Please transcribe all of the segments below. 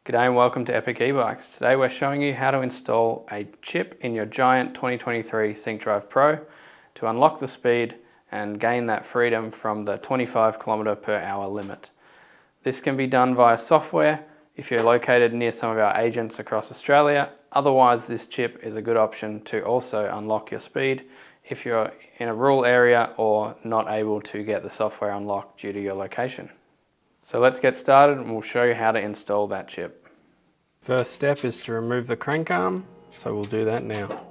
G'day and welcome to Epic eBikes. Today we're showing you how to install a chip in your giant 2023 Syncdrive Pro to unlock the speed and gain that freedom from the 25 km/h limit. This can be done via software if you're located near some of our agents across Australia. Otherwise, this chip is a good option to also unlock your speed if you're in a rural area or not able to get the software unlocked due to your location. So let's get started and we'll show you how to install that chip. First step is to remove the crank arm, so we'll do that now.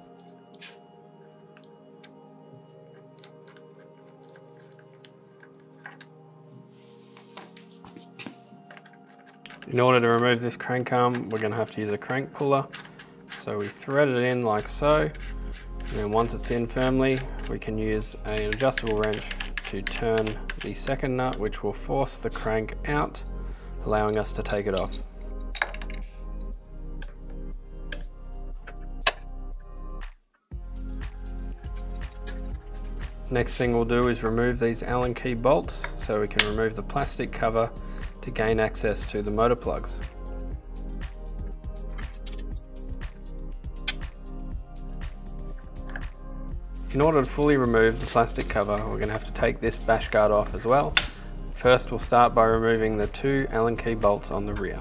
In order to remove this crank arm, we're going to have to use a crank puller. So we thread it in like so, and then once it's in firmly, we can use an adjustable wrench to turn the second nut, which will force the crank out, allowing us to take it off. Next thing we'll do is remove these Allen key bolts so we can remove the plastic cover to gain access to the motor plugs. In order to fully remove the plastic cover, we're going to have to take this bash guard off as well. First, we'll start by removing the two Allen key bolts on the rear.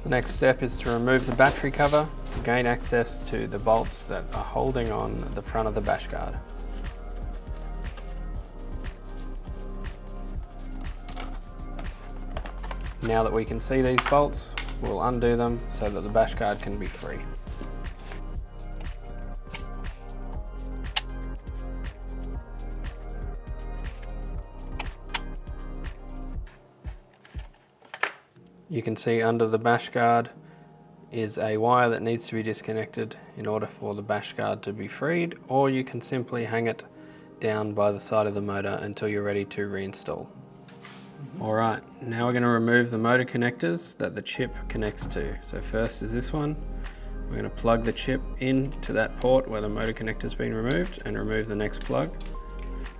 The next step is to remove the battery cover to gain access to the bolts that are holding on the front of the bash guard. Now that we can see these bolts, we'll undo them so that the bash guard can be free. You can see under the bash guard is a wire that needs to be disconnected in order for the bash guard to be freed, or you can simply hang it down by the side of the motor until you're ready to reinstall. Alright, now we're going to remove the motor connectors that the chip connects to. So first is this one. We're going to plug the chip into that port where the motor connector's been removed and remove the next plug,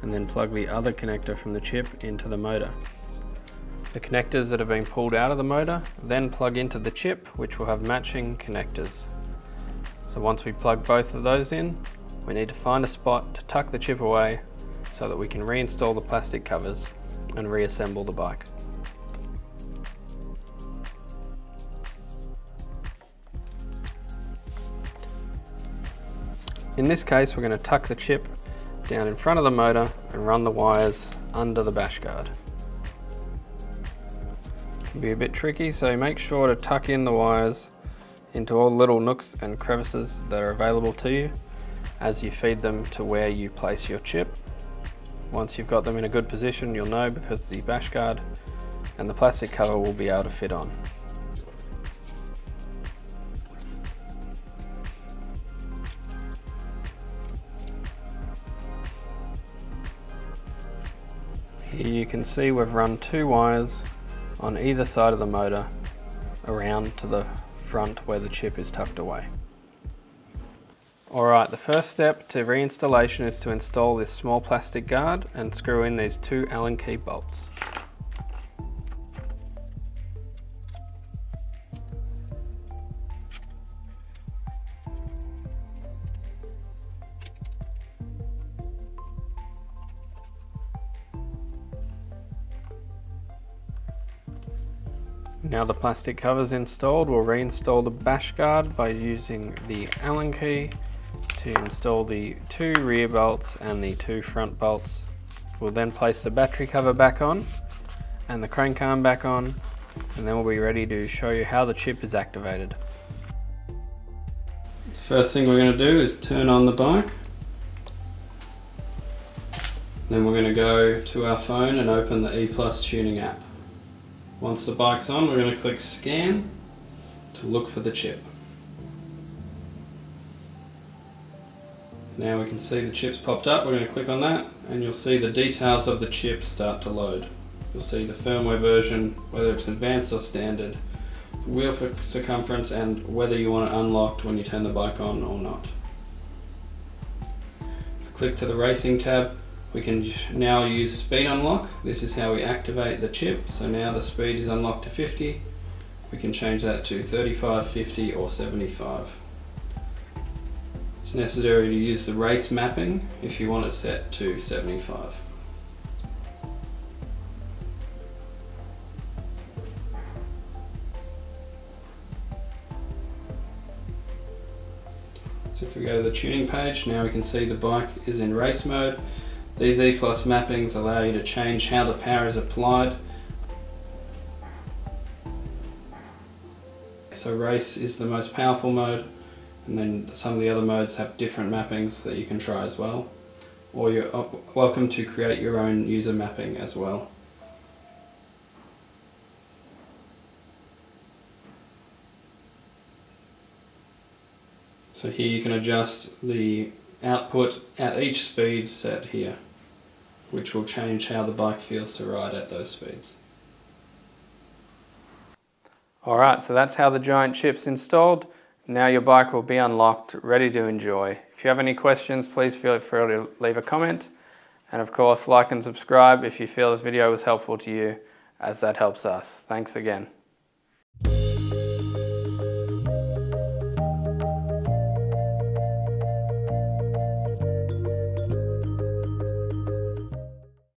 and then plug the other connector from the chip into the motor. The connectors that have been pulled out of the motor then plug into the chip, which will have matching connectors. So once we plug both of those in, we need to find a spot to tuck the chip away so that we can reinstall the plastic covers and reassemble the bike. In this case, we're going to tuck the chip down in front of the motor and run the wires under the bash guard. It can be a bit tricky, so make sure to tuck in the wires into all the little nooks and crevices that are available to you as you feed them to where you place your chip. Once you've got them in a good position, you'll know because the bash guard and the plastic cover will be able to fit on. Here you can see we've run two wires on either side of the motor around to the front where the chip is tucked away. Alright, the first step to reinstallation is to install this small plastic guard and screw in these two Allen key bolts. Now the plastic cover's installed, we'll reinstall the bash guard by using the Allen key to install the two rear bolts and the two front bolts. We'll then place the battery cover back on and the crank arm back on, and then we'll be ready to show you how the chip is activated. The first thing we're going to do is turn on the bike. Then we're going to go to our phone and open the E+ tuning app. Once the bike's on, we're going to click scan to look for the chip. Now we can see the chip's popped up. We're going to click on that and you'll see the details of the chip start to load. You'll see the firmware version, whether it's advanced or standard, wheel circumference, and whether you want it unlocked when you turn the bike on or not. Click to the racing tab. We can now use speed unlock. This is how we activate the chip. So now the speed is unlocked to 50. We can change that to 35, 50 or 75. It's necessary to use the race mapping if you want it set to 75. So if we go to the tuning page, now we can see the bike is in race mode. These E+ mappings allow you to change how the power is applied. So race is the most powerful mode, and then some of the other modes have different mappings that you can try as well. Or you're welcome to create your own user mapping as well. So here you can adjust the output at each speed set here, which will change how the bike feels to ride at those speeds. Alright, so that's how the giant chip's installed. Now your bike will be unlocked, ready to enjoy. If you have any questions, please feel free to leave a comment. And of course, like and subscribe if you feel this video was helpful to you, as that helps us. Thanks again.